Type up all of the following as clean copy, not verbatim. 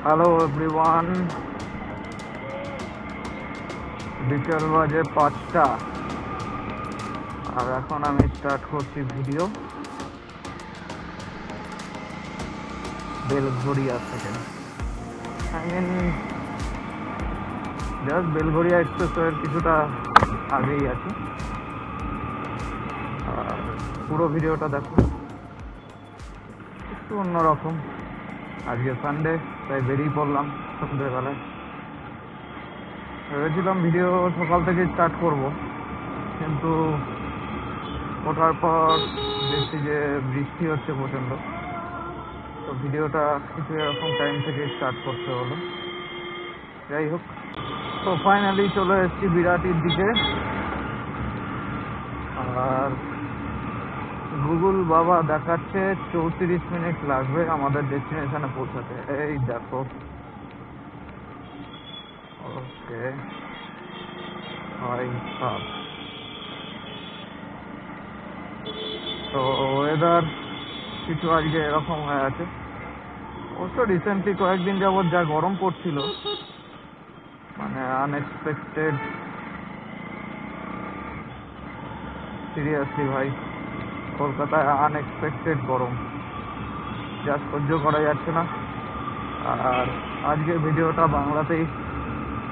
Hello everyone, বিকেল বাজে 5টা আর এখন আমি স্টার্ট করছি ভিডিও বেলঘরিয়া থেকে। জাস্ট বেলঘরিয়া এক্সপ্রেসওয়ের কিছুটা আগেই আছি। আর পুরো ভিডিওটা দেখো, একটু অন্যরকম। আজকে সানডে, তাই বেরিয়ে পড়লাম সন্ধ্যেবেলায়। ভেবেছিলাম ভিডিও সকাল থেকে স্টার্ট করব, কিন্তু ওঠার পর দেখছি যে বৃষ্টি হচ্ছে প্রচণ্ড, তো ভিডিওটা কিছু এরকম টাইম থেকে স্টার্ট করতে হলো। যাই হোক, তো ফাইনালি চলে এসেছি বিরাটির দিকে। আর গুগল বাবা দেখাচ্ছে 34 মিনিট লাগবে আমাদের ডেস্টিনেশনে পৌঁছাতে। এই দেখো, ওকে তো ওয়েদার কিছু আজকে এরকম হয়ে আছে। অবশ্য রিসেন্টলি কয়েকদিন যাবৎ যা গরম পড়ছিল, মানে আনএক্সপেক্টেড, সিরিয়াসলি ভাই, কলকাতায় আনএক্সপেক্টেড গরম, যা সহ্য করা যাচ্ছে না। আর আজকে ভিডিওটা বাংলাতেই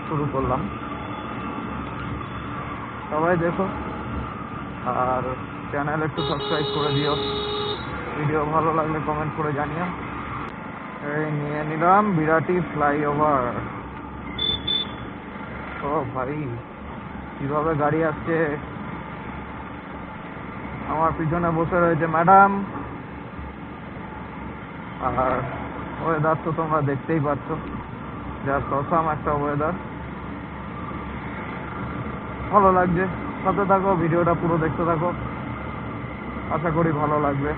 শুরু করলাম, সবাই দেখো আর চ্যানেল একটু সাবস্ক্রাইব করে দিও। ভিডিও ভালো লাগলে কমেন্ট করে জানিও। এই নিয়ে নিলাম বিরাটি ফ্লাইওভার। ও ভাই, কিভাবে গাড়ি আসছে। আমার পিছনে বসে রয়েছে ম্যাডাম। আর ওয়েদার তো তোমরা দেখতেই পাচ্ছ, যা অসাম একটা ওয়েদার, ভালো লাগছে। সাথে থাকো, ভিডিওটা পুরো দেখতে থাকো, আশা করি ভালো লাগবে।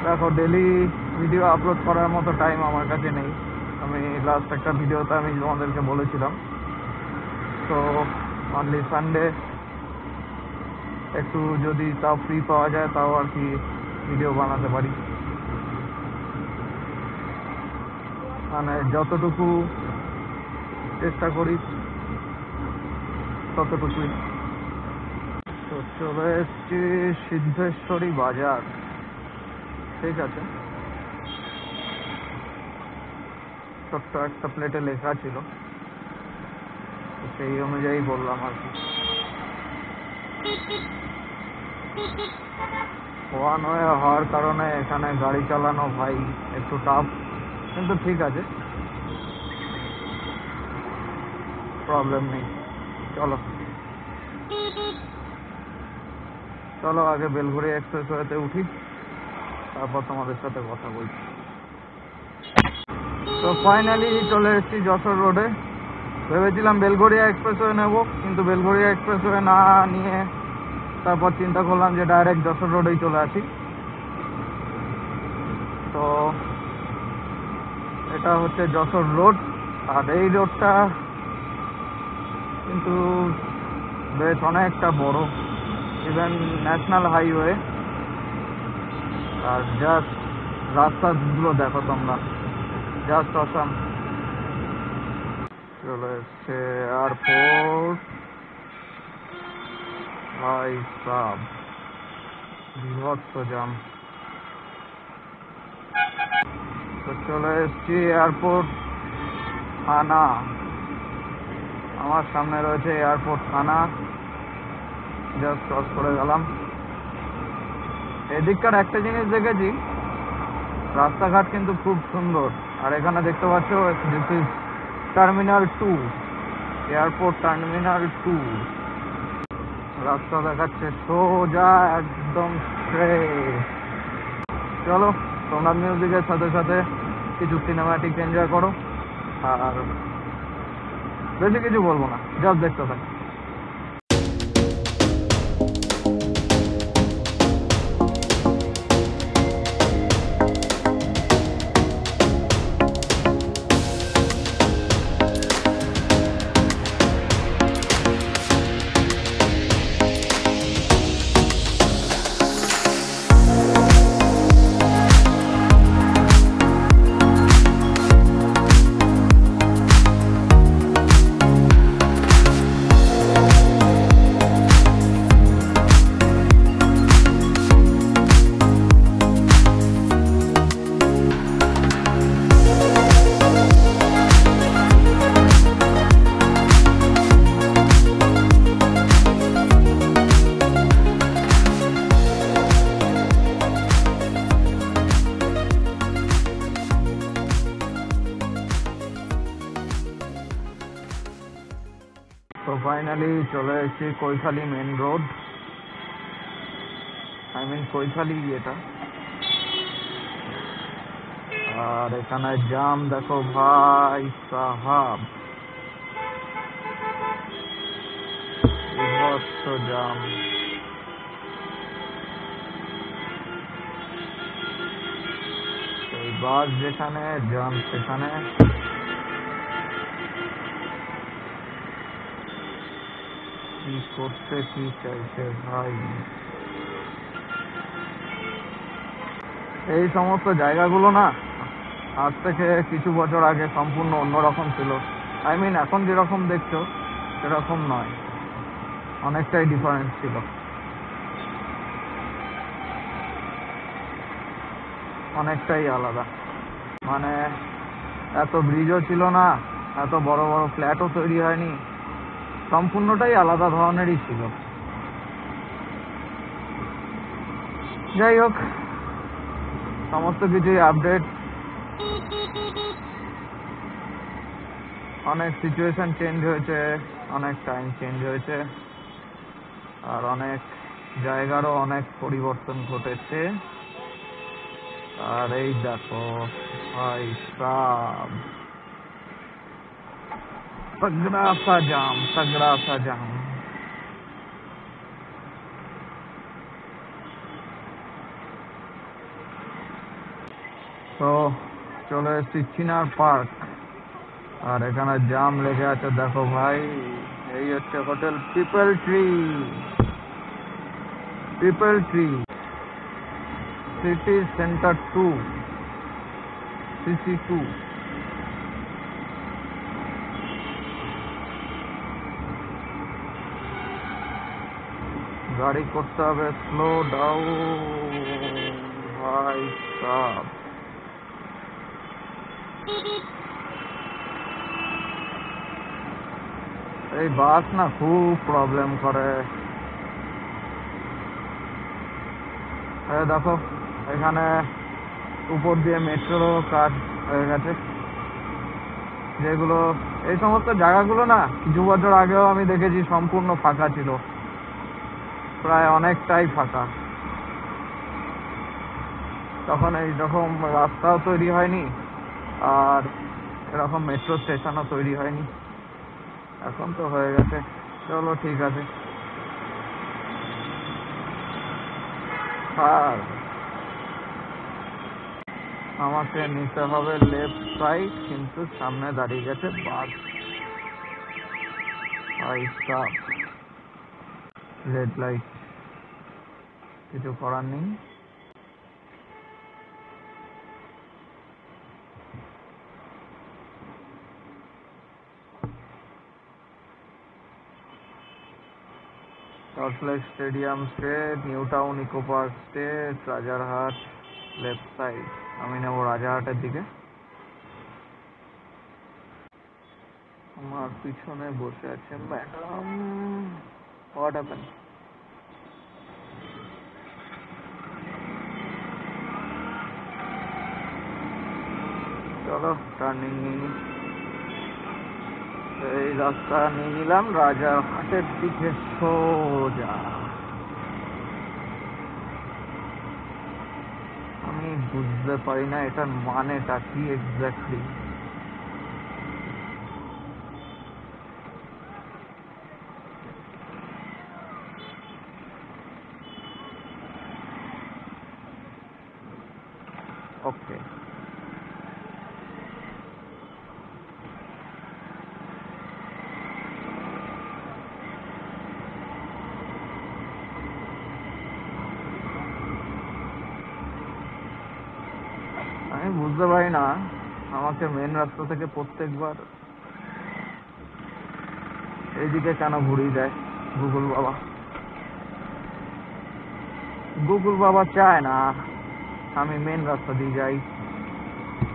দেখো, ডেলি ভিডিও আপলোড করার মতো টাইম আমার কাছে নেই। আমি লাস্ট একটা ভিডিওতে আমি তোমাদেরকে বলেছিলাম, তো অনলি সানডে একটু যদি তাও ফ্রি পাওয়া যায়, তাও আর কি ভিডিও বানাতে পারি। মানে যতটুকু চেষ্টা করি ততটুকুই। তো চলে এসছি সিদ্ধেশ্বরী বাজার। ঠিক আছে, ছোট্ট একটা প্লেটে লেখা ছিল, সেই অনুযায়ী বললাম আর কি। ওয়ান ওয়ে হওয়ার কারণে এখানে গাড়ি চালানো ভাই একটু টাফ, কিন্তু ঠিক আছে, প্রবলেম নেই। চলো চলো আগে বেলঘরিয়া এক্সপ্রেসওয়েতে উঠি, তারপর তোমাদের সাথে কথা বলছি। তো ফাইনালি চলে এসেছি যশোর রোডে। ভেবেছিলাম বেলঘরিয়া এক্সপ্রেসওয়ে নেব, কিন্তু বেলঘরিয়া এক্সপ্রেসওয়ে না নিয়ে তারপর চিন্তা করলাম যে ডাইরেক্ট যশোর রোডেই চলে আসি। তো এটা হচ্ছে যশোর রোড, আর এই রোডটা কিন্তু বেশ অনেকটা বড়, ইভেন ন্যাশনাল হাইওয়ে। আর জাস্ট রাস্তাগুলো দেখো তোমরা, জাস্ট অসাম। চলে এসছে এয়ারপোর্ট, ভাই সাব, বিভৎস জাম। তো চলে এসছি এয়ারপোর্ট থানা। আমার সামনে রয়েছে এয়ারপোর্ট থানা, জাস্ট ক্রস করে গেলাম। এদিককার একটা জিনিস দেখেছি, রাস্তাঘাট কিন্তু খুব সুন্দর। আর এখানে দেখতে পাচ্ছ, this is terminal 2, airport terminal 2। রাস্তা দেখাচ্ছে সোজা একদম স্ট্রেট। চলো, তোমরা মিউজিকের সাথে সাথে কিছু সিনেম্যাটিক এনজয় করো। আর বেশি কিছু বলবো না, জাস্ট দেখতে থাকো। ফাইনালি চলে এসেছি কৈখালি মেন রোড, কৈখালি এটা। আর এখানে জাম দেখো ভাই সাহাব, বিভৎস জাম। এই বাস যেখানে, জাম সেখানে। কি করতে কি চাইছে ভাই? এই সমস্ত জায়গাগুলো না আজ থেকে কিছু বছর আগে সম্পূর্ণ অন্যরকম ছিল। এখন যেরকম দেখছো সেরকম নয়, অনেকটাই ডিফারেন্স ছিল, অনেকটাই আলাদা। মানে এত ব্রিজও ছিল না, এত বড় বড় ফ্ল্যাটও তৈরি হয়নি, সম্পূর্ণটাই আলাদা ধরনেরই ছিল। যাই হোক, সমস্ত কিছুই আপডেট। অনেক সিচুয়েশন চেঞ্জ হয়েছে, অনেক টাইম চেঞ্জ হয়েছে, আর অনেক জায়গারও অনেক পরিবর্তন ঘটেছে। আর এই দেখো ভাই সাব, तगड़ा सा जाम, तगड़ा सा जाम। তো চলে এসেছি চিনার পার্ক, আর এখানে জাম লেগে আছে দেখো ভাই। এই হচ্ছে hotel people tree, people tree city centre 2, CC2। গাড়ি করতে হবে স্লো ডাউন ভাই সাব। এই বাস না খুব প্রবলেম করে। দেখো এখানে উপর দিয়ে মেট্রোর কাজ হয়ে গেছে, যেগুলো এই সমস্ত জায়গাগুলো না কিছু বছর আগেও আমি দেখেছি সম্পূর্ণ ফাঁকা ছিল, প্রায় অনেকটাই ফাঁকা। তখন এইরকম রাস্তাও তৈরি হয়নি, আর এরকম মেট্রো স্টেশনও তৈরি হয়নি। এখন তো হয়ে গেছে, চলো ঠিক আছে। আর আমাকে নিতে হবে লেফট সাইড, কিন্তু সামনে দাঁড়িয়ে গেছে বাস। রেড লাইট, কিছু করার নেই। Salt Lake stadium straight, New Town Eco Park straight, Rajarhat left side. আমি নেব রাজারহাটের দিকে। আমার পিছনে বসে আছে ম্যাডাম। What happen? চলো টার্নিং নিই, এই রাস্তা নিয়ে নিলাম রাজারহাটের দিকে সোজা। আমি বুঝতে পারি না এটার মানেটা কি এক্স্যাক্টলি। ওকে, আমি বুঝতে পারি না আমাকে মেন রাস্তা থেকে প্রত্যেকবার এইদিকে কেন ঘুরিয়ে দেয় গুগল বাবা। গুগল বাবা চায় না আমি মেন রাস্তা দিয়ে যাই,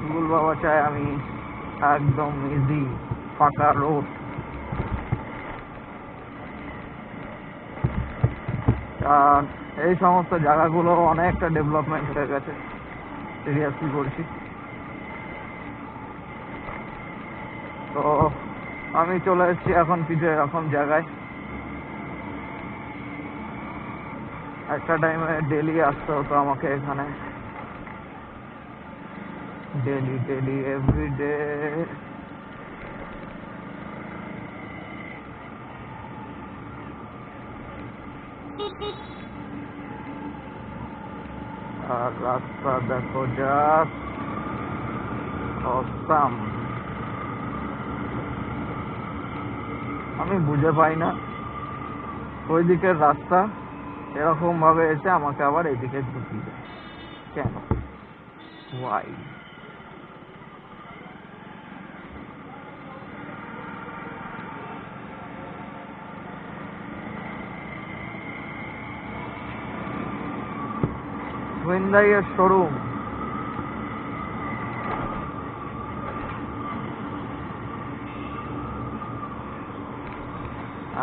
গুগল বাবা চায় আমি একদম ইজি ফাঁকা রোড। আর এই সমস্ত জায়গাগুলো অনেকটা ডেভেলপমেন্ট হয়ে গেছে, সিরিয়াসলি বলছি। তো আমি চলে এসেছি এখন কিছু এরকম জায়গায় একটা টাইমে ডেলি আসতে হতো আমাকে এখানে, ডেলি ডেলি এভরিডে। আর রাস্তা দেখো জাস্ট অসাম। আমি বুঝে পাই না ওই দিকের রাস্তা এরকম ভাবে এসে আমাকে আবার এইদিকে ঢুকিয়ে দেয় কেন, Y? Hyundai showroom.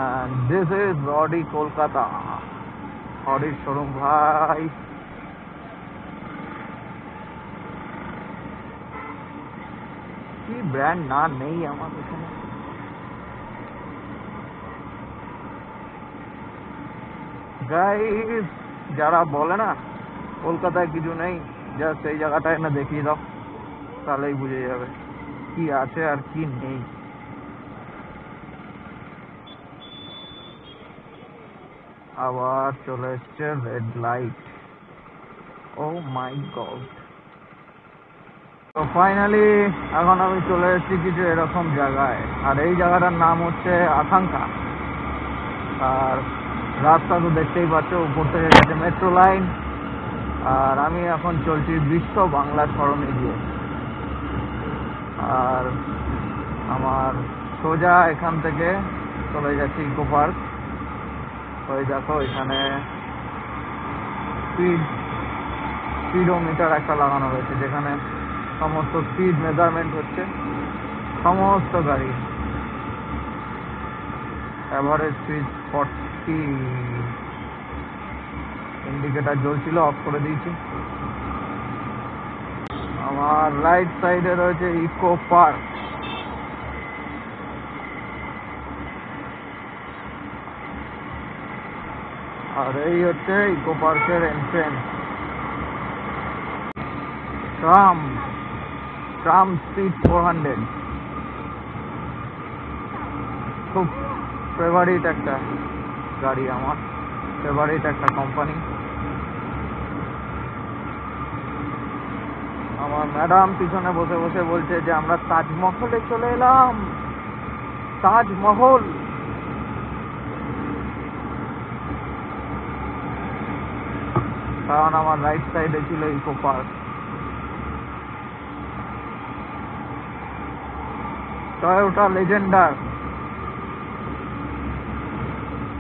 And this is Audi Kolkata. Audi showroom bhai. কি ব্র্যান্ড না নেই আমার এখানে। গাইস যারা বলে না কলকাতায় কিছু নেই, জাস্ট এই জায়গাটায় না দেখিয়ে দাও তাহলেই বুঝে যাবে কি আছে আর কি নেই। আবার চলে এসছে রেড লাইট, ও মাই গড। তো ফাইনালি এখন আমি চলে এসেছি কিছু এরকম জায়গায়, আর এই জায়গাটার নাম হচ্ছে আকাঙ্ক্ষা। আর রাস্তা তো দেখতেই পাচ্ছ, উপর থেকে গেছে মেট্রো লাইন। আর আমি এখন চলছি বিশ্ব বাংলা সরণি দিয়ে। আর আমার সোজা এখান থেকে চলে যাচ্ছি ইকো পার্ক। ওই দেখো এখানে স্পিডোমিটার একটা লাগানো রয়েছে, যেখানে সমস্ত স্পিড মেজারমেন্ট হচ্ছে সমস্ত গাড়ি। অ্যাভারেজ স্পিড 40, ইন্ডিকেটার জ্বলছিল, অফ করে দিয়েছি। আমার রাইট সাইডে রয়েছে ইকো পার্ক। আর এই হচ্ছে ইকো পার্কের এন্ট্রেন্স। ট্রাম স্পিড 400, খুব ফেভারিট একটা গাড়ি, আমার ফেভারিট একটা কোম্পানি। আমার ম্যাডাম পিছনে বসে বসে বলছে যে আমরা তাজমহলে চলে এলাম, তাজমহল। কারণ আমার রাইট সাইডে ছিল ইকো পার্ক। টয়োটা লেজেন্ডার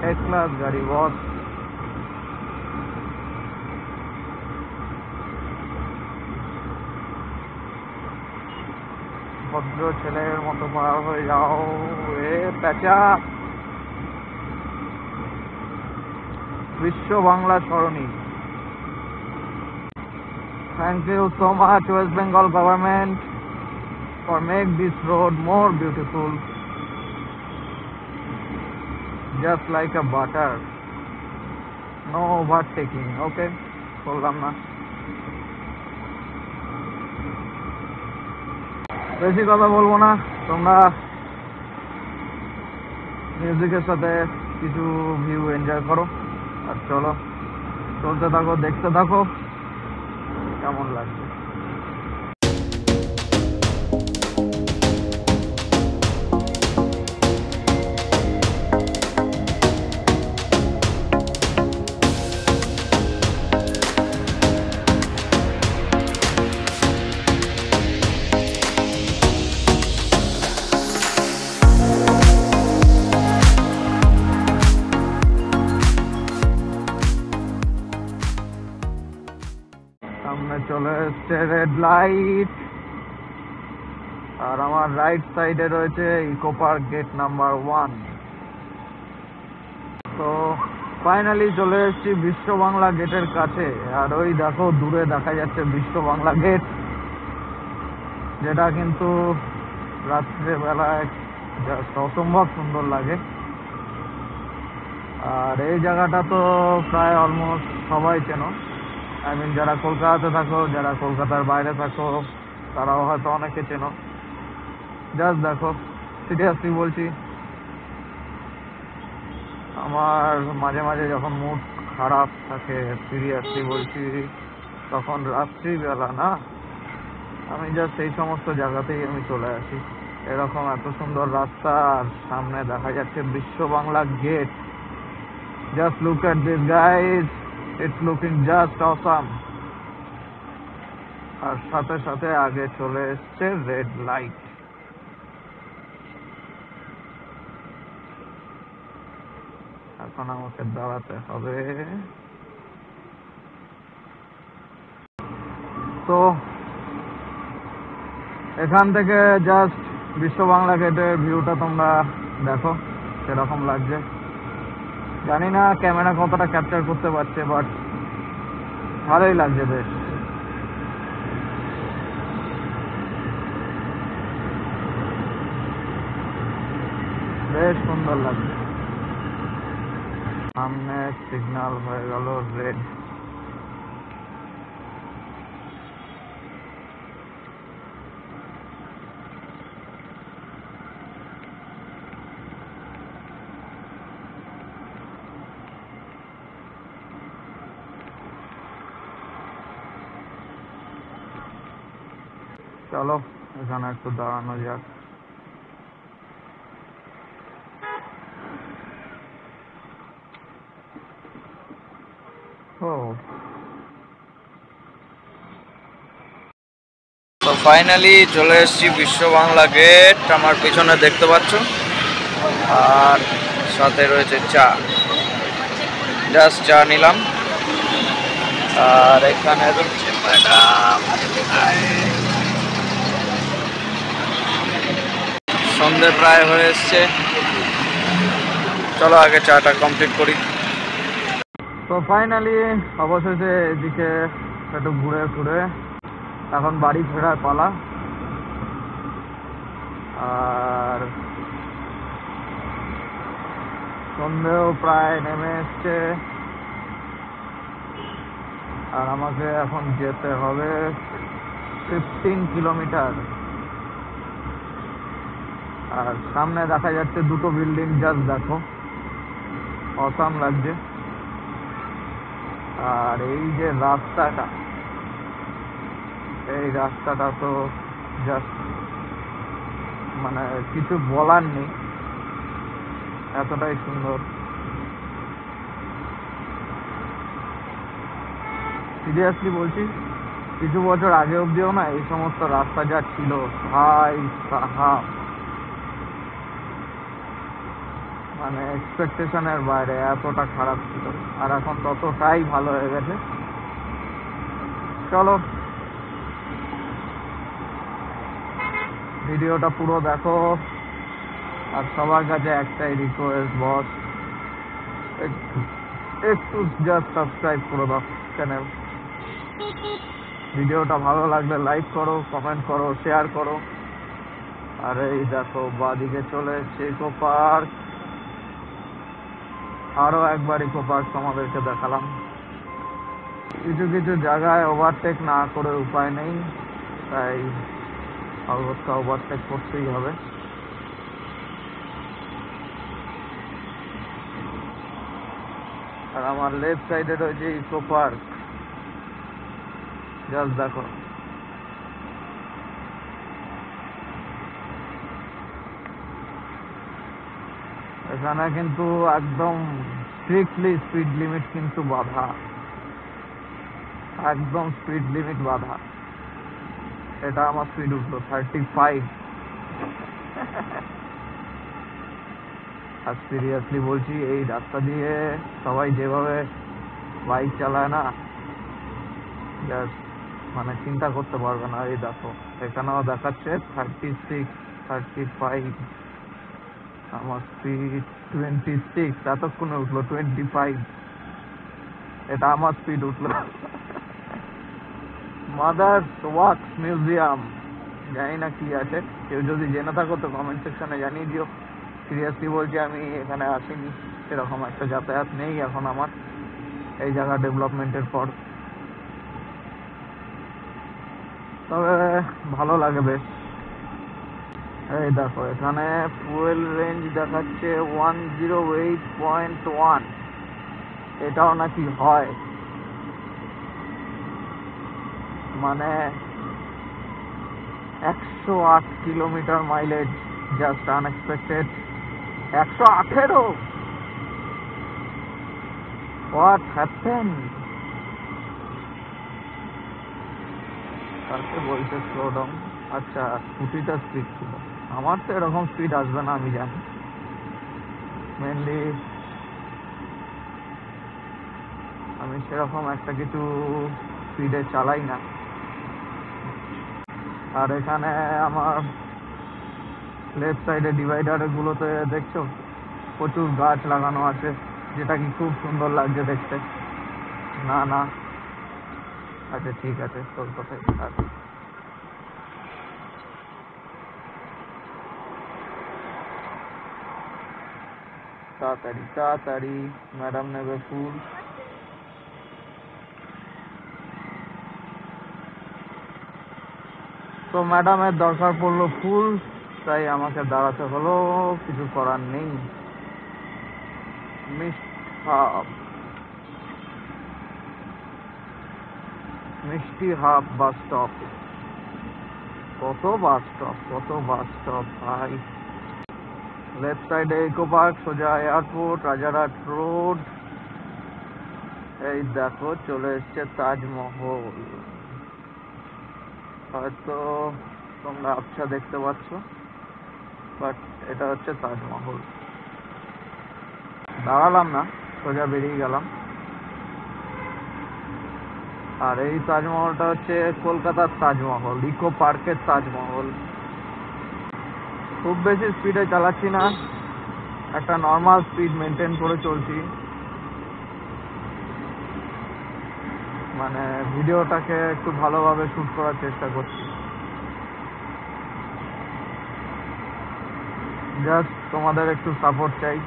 এক ক্লাস গাড়ি বস। ভদ্র ছেলের মতো পার হয়ে যাও এ প্যাচা। বিশ্ব বাংলা সরণি। Thank you so much West Bengal government for make this road more beautiful, just like a butter, no overtaking. Okay, বললাম না বেশি কথা বলবো না, তোমরা মিউজিকের সাথে কিছু ভিউ এনজয় করো। আর চলো চলতে থাকো, দেখতে থাকো কেমন লাগছে। সামনে চলে এসছে রেড লাইট। আর আমার রাইট সাইডে রয়েছে ইকো পার্ক গেট নাম্বার 1। তো ফাইনালি চলে এসেছি বিশ্ব বাংলা গেটের কাছে। আর ওই দেখো দূরে দেখা যাচ্ছে বিশ্ব বাংলা গেট, যেটা কিন্তু রাত্রেবেলায় জাস্ট অসম্ভব সুন্দর লাগে। আর এই জায়গাটা তো প্রায় অলমোস্ট সবাই চেনো। আই মিন যারা কলকাতাতে থাকো, যারা কলকাতার বাইরে থাকো, তারাও হয়তো অনেকে চেনো। জাস্ট দেখো, সিরিয়াসলি বলছি, আমার মাঝে মাঝে যখন মুড খারাপ থাকে, সিরিয়াসলি বলছি, তখন রাত্রিবেলা না, আমি জাস্ট এই সমস্ত জায়গাতেই আমি চলে আসি। এরকম এত সুন্দর রাস্তা, আর সামনে দেখা যাচ্ছে Biswa Bangla gate. Just look at this guys, it's looking just awesome. আর সাথে সাথে আগে চলে এসছে রেড লাইট। এখন আমাকে দাঁড়াতে হবে। তো এখান থেকে জাস্ট বিশ্ব বাংলা গেটের ভিউটা তোমরা দেখো সেরকম লাগছে। জানি না ক্যামেরা কতটা ক্যাপচার করতে পারছে, বাট ভালোই লাগছে, বেশ বেশ সুন্দর লাগছে। সামনে সিগন্যাল হয়ে গেল রেড। চলো এখানে একটু দাঁড়ানো যাক। তো ফাইনালি চলে এসেছি বিশ্ব বাংলা গেট। আমার পিছনে দেখতে পাচ্ছ, আর সাথে রয়েছে চা। জাস্ট চা নিলাম। আর এখানে রয়েছে ম্যাডাম। সন্ধে প্রায় হয়ে এসছে, চলো আগে চাটা কমপ্লিট করি। তো ফাইনালি অবশেষে এদিকে একটু ঘুরে ঘুরে এখন বাড়ি ফেরার পালা। আর সন্ধেও প্রায় নেমে এসছে, আর আমাকে এখন যেতে হবে 15 কিলোমিটার। আর সামনে দেখা যাচ্ছে দুটো বিল্ডিং, জাস্ট দেখো, অসাম লাগছে। আর এই যে রাস্তাটা, এই রাস্তাটা তো জাস্ট মানে কিছু বলার নেই, এতটাই সুন্দর। সিরিয়াসলি বলছি, কিছু বছর আগে অব্দিও না এই সমস্ত রাস্তা যা ছিল, ভাই সাহাব, মানে এক্সপেকটেশনের বাইরে, এতটা খারাপ ছিল। আর এখন ততটাই ভালো হয়ে গেছে। চলো ভিডিওটা পুরো দেখো। আর সবার কাছে একটাই রিকোয়েস্ট, বস, একটু জাস্ট সাবস্ক্রাইব করে দাও চ্যানেল। ভিডিওটা ভালো লাগলে লাইক করো, কমেন্ট করো, শেয়ার করো। আর এই দেখো বাদিকে চলে এসছে ইকো পার্ক। আরো একবার ইকো পার্ক তোমাদেরকে দেখালাম। কিছু কিছু জায়গায় ওভারটেক না করে উপায় নেই, তাই অবস্থা ওভারটেক করতেই হবে। আর আমার লেফট সাইডে রয়েছে ইকো পার্ক, জাস্ট দেখো। এখানে কিন্তু একদম স্ট্রিক্টলি স্পিড লিমিট কিন্তু বাধা, একদম স্পিড লিমিট বাধা। এটা আমার স্পিড উঠলো 35। আর সিরিয়াসলি বলছি, এই রাস্তা দিয়ে সবাই যেভাবে বাইক চালায় না, জাস্ট মানে চিন্তা করতে পারবে না। এই দেখো এখানেও দেখাচ্ছে 36, 35, আমার স্পিড 26, এতক্ষণে উঠলো 25। এটা আমার স্পিড উঠলো। মাদার্স ওয়াক্স মিউজিয়াম, জানি না কি আছে, কেউ যদি জেনে থাকো তো কমেন্ট সেকশনে জানিয়ে দিও। সিরিয়াসলি বলছি, আমি এখানে আসিনি, সেরকম একটা যাতায়াত নেই এখন আমার এই জায়গা ডেভেলপমেন্টের পর। তবে ভালো লাগে বেশ। এই দেখো এখানে ফুয়েল রেঞ্জ দেখাচ্ছে 108.1, এটাও নাকি হয়, মানে 108 kilometre mileage, just unexpected. 118, what happen? তাকে বলছে স্লো ডাউন। আচ্ছা, স্কুটিটা স্পিড ছিল, আমার তো এরকম স্পিড আসবে না আমি জানি। মেনলি আমি সেরকম একটা কিছু স্পিডে চালাই না। আর এখানে আমার লেফট সাইডে ডিভাইডার গুলোতে দেখছো প্রচুর গাছ লাগানো আছে, যেটা কি খুব সুন্দর লাগছে দেখতে। না না, আচ্ছা ঠিক আছে, তোর কথাই থাক। তাড়াতাড়ি তাড়াতাড়ি, ম্যাডাম নেবে ফুল। তো ম্যাডামের দরকার পড়লো ফুল, তাই আমাকে দাঁড়াতে হলো, কিছু করার নেই। মিষ্টি হাব বাস স্টপ। কত বাস স্টপ, কত বাস স্টপ ভাই। লেফট সাইডে ইকো পার্ক, সোজা এয়ারপোর্ট, রাজারহাট রোড। এই দেখো চলে এসছে তাজমহল। হয়তো তোমরা আবছা দেখতে পাচ্ছ, বাট এটা হচ্ছে তাজমহল। দাঁড়ালাম না, সোজা বেরিয়ে গেলাম। আর এই তাজমহলটা হচ্ছে কলকাতার তাজমহল, ইকো পার্কের তাজমহল। খুব বেশি স্পিডে চালাচ্ছি না, একটা নর্মাল স্পিড মেনটেন করে চলছি, মানে ভিডিওটাকে একটু ভালোভাবে শুট করার চেষ্টা করছি। জাস্ট তোমাদের একটু সাপোর্ট চাই।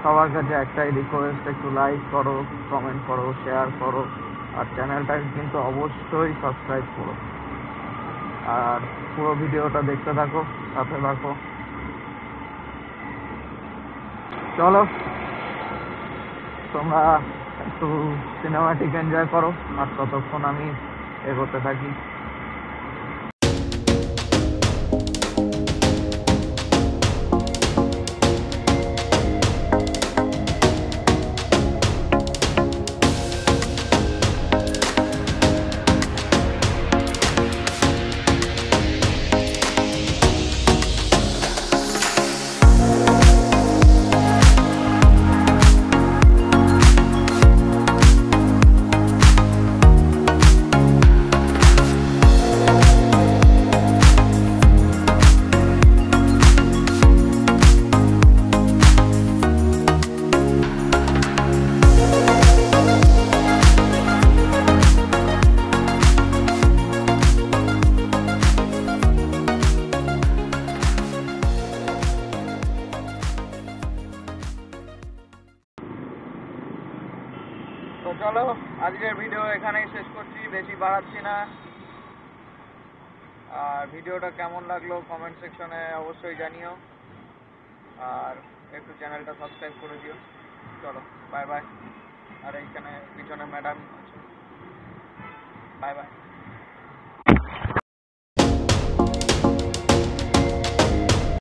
সবার কাছে একটাই রিকোয়েস্ট, একটু লাইক করো, কমেন্ট করো, শেয়ার করো, আর চ্যানেলটাকে কিন্তু অবশ্যই সাবস্ক্রাইব করো। আর পুরো ভিডিওটা দেখতে থাকো, সাথে থাকো। চলো তোমরা একটু সিনেমাটিক এনজয় করো, আর ততক্ষণ আমি এগোতে থাকি। তো চলো আজকের ভিডিও এখানেই শেষ করছি, বেশি বাড়াচ্ছি না। আর ভিডিওটা কেমন লাগলো কমেন্ট সেকশনে অবশ্যই জানিও, আর একটু চ্যানেলটা সাবস্ক্রাইব করে দিও। চলো বাই বাই। আর এইখানে পিছনে ম্যাডাম আছে, বাই বাই।